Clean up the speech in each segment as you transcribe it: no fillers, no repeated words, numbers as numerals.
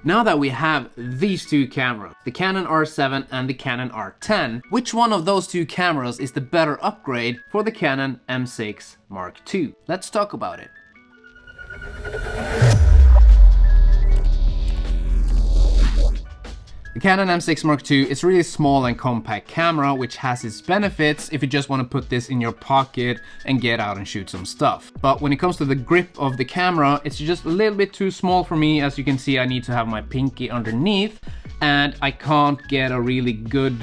Now that we have these two cameras, the Canon R7 and the Canon R10, which one of those two cameras is the better upgrade for the Canon M6 Mark II? Let's talk about it. The Canon M6 Mark II is a really small and compact camera, which has its benefits if you just want to put this in your pocket and get out and shoot some stuff. But when it comes to the grip of the camera, it's just a little bit too small for me. As you can see, I need to have my pinky underneath and I can't get a really good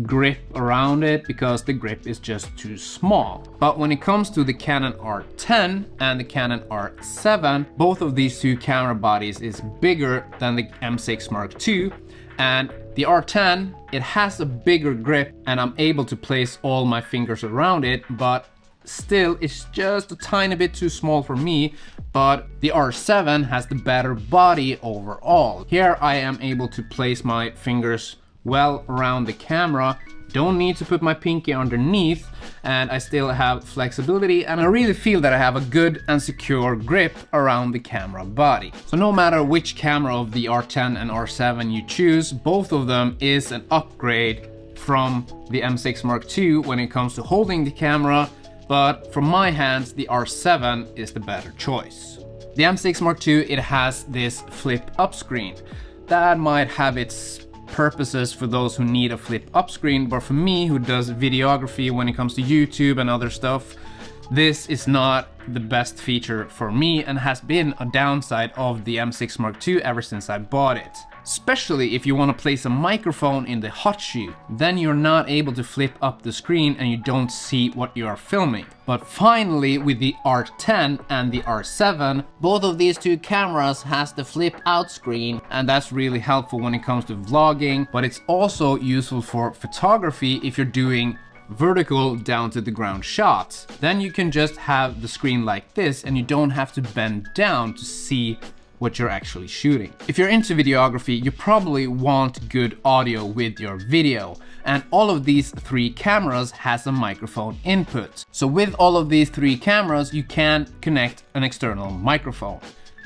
grip around it because the grip is just too small. But when it comes to the Canon R10 and the Canon R7, both of these two camera bodies is bigger than the M6 Mark II. And the R10, it has a bigger grip and I'm able to place all my fingers around it, but still it's just a tiny bit too small for me. But the R7 has the better body overall. Here I am able to place my fingers well around the camera, don't need to put my pinky underneath, and I still have flexibility, and I really feel that I have a good and secure grip around the camera body. So no matter which camera of the R10 and R7 you choose, both of them is an upgrade from the M6 Mark II when it comes to holding the camera, but from my hands the R7 is the better choice. The M6 Mark II, it has this flip up screen. That might have its purposes for those who need a flip up screen, but for me who does videography when it comes to YouTube and other stuff, this is not the best feature for me and has been a downside of the M6 Mark II ever since I bought it. Especially if you want to place a microphone in the hot shoe, then you're not able to flip up the screen and you don't see what you are filming. But finally, with the R10 and the R7, both of these two cameras has the flip out screen, and that's really helpful when it comes to vlogging, but it's also useful for photography if you're doing vertical down to the ground shots. Then you can just have the screen like this and you don't have to bend down to see what you're actually shooting. If you're into videography, you probably want good audio with your video, and all of these three cameras has a microphone input. So with all of these three cameras, you can connect an external microphone.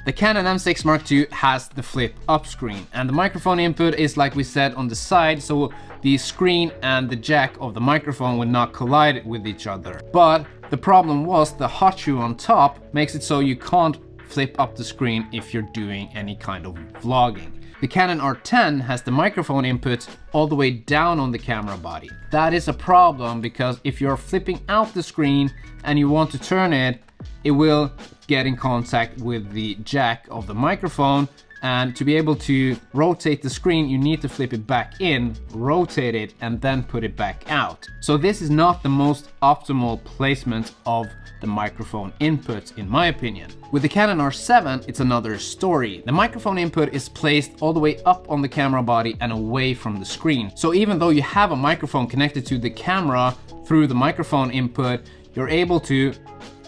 The Canon M6 Mark II has the flip up screen, and the microphone input is, like we said, on the side, so the screen and the jack of the microphone would not collide with each other. But the problem was the hot shoe on top makes it so you can't flip up the screen if you're doing any kind of vlogging. The Canon R10 has the microphone input all the way down on the camera body. That is a problem because if you're flipping out the screen and you want to turn it, it will get in contact with the jack of the microphone, and to be able to rotate the screen you need to flip it back in, rotate it, and then put it back out. So this is not the most optimal placement of the microphone input in my opinion. With the Canon R7 it's another story. The microphone input is placed all the way up on the camera body and away from the screen. So even though you have a microphone connected to the camera through the microphone input, you're able to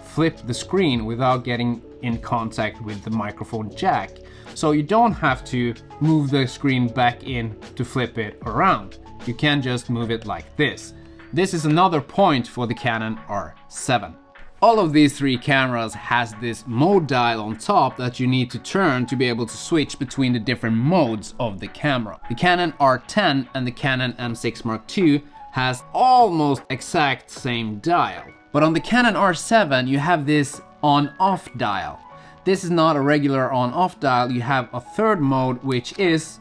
flip the screen without getting in contact with the microphone jack. So you don't have to move the screen back in to flip it around. You can just move it like this. This is another point for the Canon R7. All of these three cameras has this mode dial on top that you need to turn to be able to switch between the different modes of the camera. The Canon R10 and the Canon M6 Mark II has almost exact same dial. But on the Canon R7 you have this on-off dial. This is not a regular on-off dial, you have a third mode which is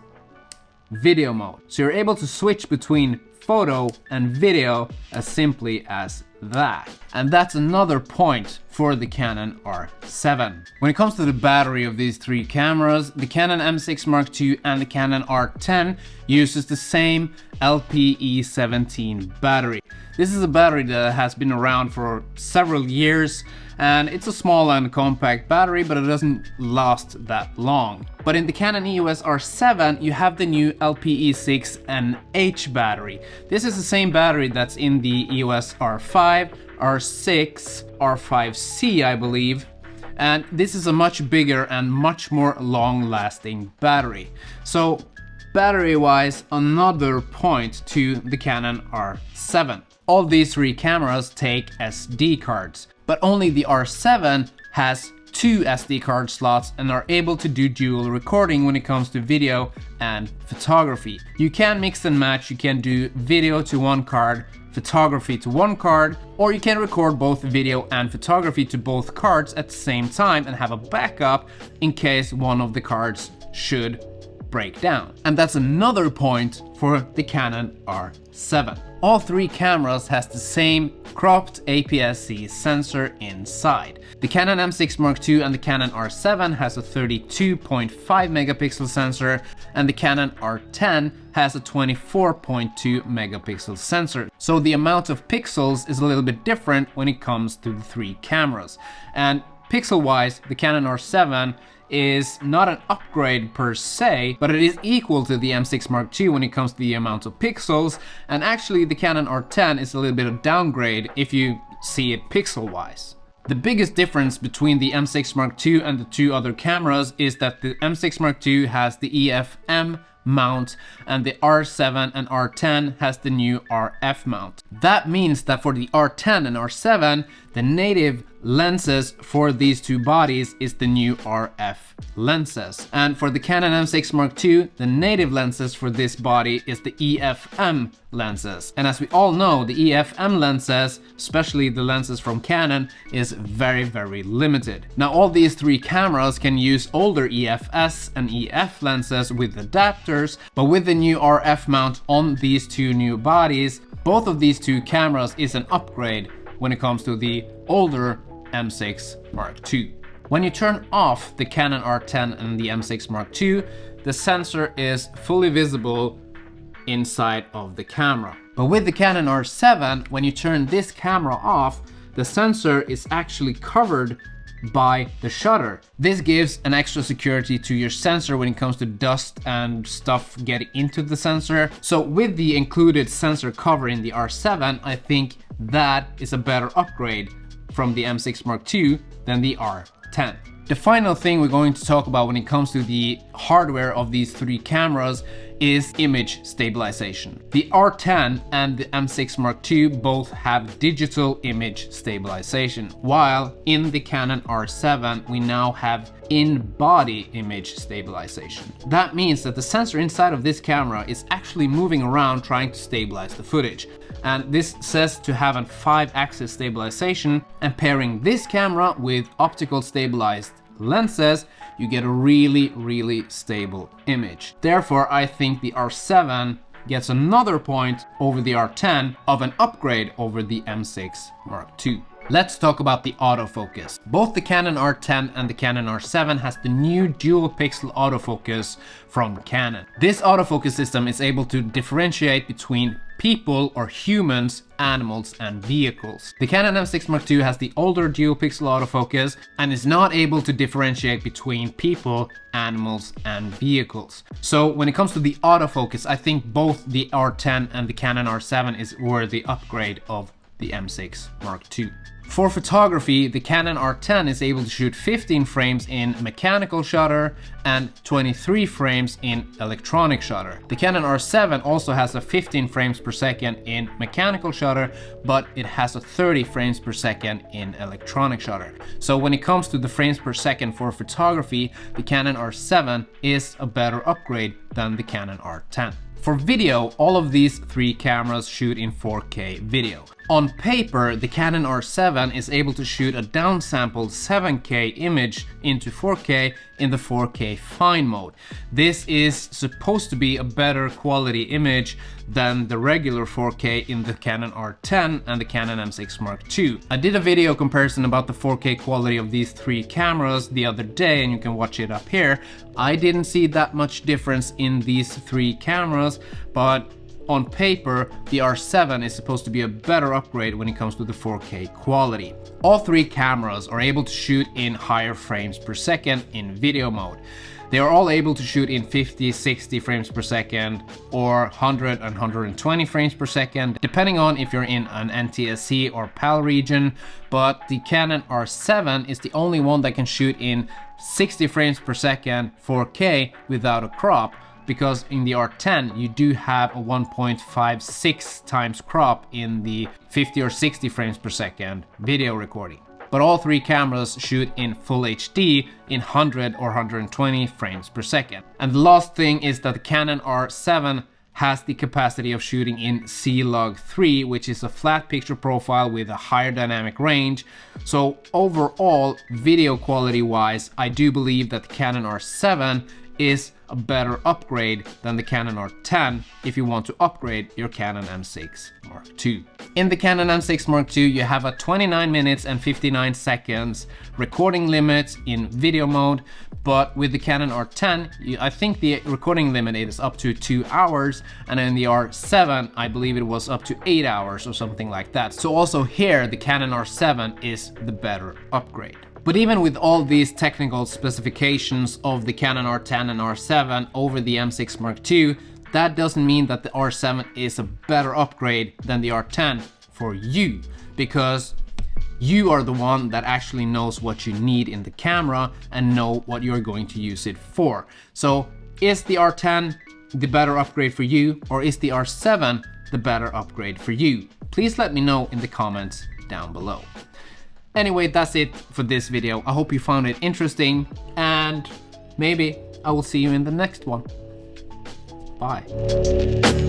video mode. So you're able to switch between photo and video as simply as that. And that's another point for the Canon R7. When it comes to the battery of these three cameras, the Canon M6 Mark II and the Canon R10 uses the same LPE17 battery. This is a battery that has been around for several years, and it's a small and compact battery, but it doesn't last that long. But in the Canon EOS R7 you have the new LPE6NH battery. This is the same battery that's in the EOS R5, R6, R5C I believe, and this is a much bigger and much more long-lasting battery. So battery wise, another point to the Canon R7. All these three cameras take SD cards, but only the R7 has 2 SD card slots and are able to do dual recording when it comes to video and photography. You can mix and match, you can do video to one card, photography to one card, or you can record both video and photography to both cards at the same time and have a backup in case one of the cards should break down. And that's another point for the Canon R7. All 3 cameras has the same cropped aps-c sensor inside. The Canon M6 Mark II and the Canon R7 has a 32.5 megapixel sensor, and the Canon R10 has a 24.2 megapixel sensor. So the amount of pixels is a little bit different when it comes to the 3 cameras. And pixel-wise, the Canon R7 is not an upgrade per se, but it is equal to the M6 Mark II when it comes to the amount of pixels, and actually the Canon R10 is a little bit of downgrade if you see it pixel-wise. The biggest difference between the M6 Mark II and the 2 other cameras is that the M6 Mark II has the EF-M mount and the R7 and R10 has the new RF mount. That means that for the R10 and R7, the native lenses for these 2 bodies is the new RF lenses. And for the Canon M6 Mark II, the native lenses for this body is the EF-M lenses. And as we all know, the EF-M lenses, especially the lenses from Canon, is very, very limited. Now all these 3 cameras can use older EF-S and EF lenses with adapters, but with the new RF mount on these 2 new bodies, both of these 2 cameras is an upgrade when it comes to the older M6 Mark II. When you turn off the Canon R10 and the M6 Mark II, the sensor is fully visible inside of the camera. But with the Canon R7, when you turn this camera off, the sensor is actually covered by the shutter. This gives an extra security to your sensor when it comes to dust and stuff getting into the sensor. So with the included sensor cover in the R7, I think that is a better upgrade from the M6 Mark II than the R10. The final thing we're going to talk about when it comes to the hardware of these 3 cameras is image stabilization. The R10 and the M6 Mark II both have digital image stabilization, while in the Canon R7 we now have in-body image stabilization. That means that the sensor inside of this camera is actually moving around trying to stabilize the footage. And this says to have a 5-axis stabilization, and pairing this camera with optical stabilized lenses, you get a really, really stable image. Therefore, I think the R7 gets another point over the R10 of an upgrade over the M6 Mark II. Let's talk about the autofocus. Both the Canon R10 and the Canon R7 has the new dual pixel autofocus from Canon. This autofocus system is able to differentiate between people or humans, animals and vehicles. The Canon M6 Mark II has the older dual pixel autofocus and is not able to differentiate between people, animals and vehicles. So when it comes to the autofocus, I think both the R10 and the Canon R7 is worthy upgrade of the M6 Mark II. For photography, the Canon R10 is able to shoot 15 frames in mechanical shutter and 23 frames in electronic shutter. The Canon R7 also has a 15 frames per second in mechanical shutter, but it has a 30 frames per second in electronic shutter. So when it comes to the frames per second for photography, the Canon R7 is a better upgrade than the Canon R10. For video, all of these 3 cameras shoot in 4K video. On paper, the Canon R7 is able to shoot a downsampled 7K image into 4K in the 4K fine mode. This is supposed to be a better quality image than the regular 4K in the Canon R10 and the Canon M6 Mark II. I did a video comparison about the 4K quality of these 3 cameras the other day, and you can watch it up here. I didn't see that much difference in these 3 cameras, but on paper, the R7 is supposed to be a better upgrade when it comes to the 4K quality. All 3 cameras are able to shoot in higher frames per second in video mode. They are all able to shoot in 50, 60 frames per second or 100 and 120 frames per second, depending on if you're in an NTSC or PAL region, but the Canon R7 is the only one that can shoot in 60 frames per second 4K without a crop, because in the R10 you do have a 1.56 times crop in the 50 or 60 frames per second video recording. but all three cameras shoot in full HD in 100 or 120 frames per second. And the last thing is that the Canon R7 has the capacity of shooting in C-Log3, which is a flat picture profile with a higher dynamic range. So overall, video quality wise, I do believe that the Canon R7 is a better upgrade than the Canon R10 if you want to upgrade your Canon M6 Mark II. In the Canon M6 Mark II, you have a 29 minutes and 59 seconds recording limit in video mode, but with the Canon R10, I think the recording limit is up to 2 hours, and in the R7, I believe it was up to 8 hours or something like that. So also here, the Canon R7 is the better upgrade. But even with all these technical specifications of the Canon R10 and R7 over the M6 Mark II, that doesn't mean that the R7 is a better upgrade than the R10 for you, because you are the one that actually knows what you need in the camera and know what you're going to use it for. So is the R10 the better upgrade for you, or is the R7 the better upgrade for you? Please let me know in the comments down below. Anyway, that's it for this video. I hope you found it interesting, and maybe I will see you in the next one. Bye.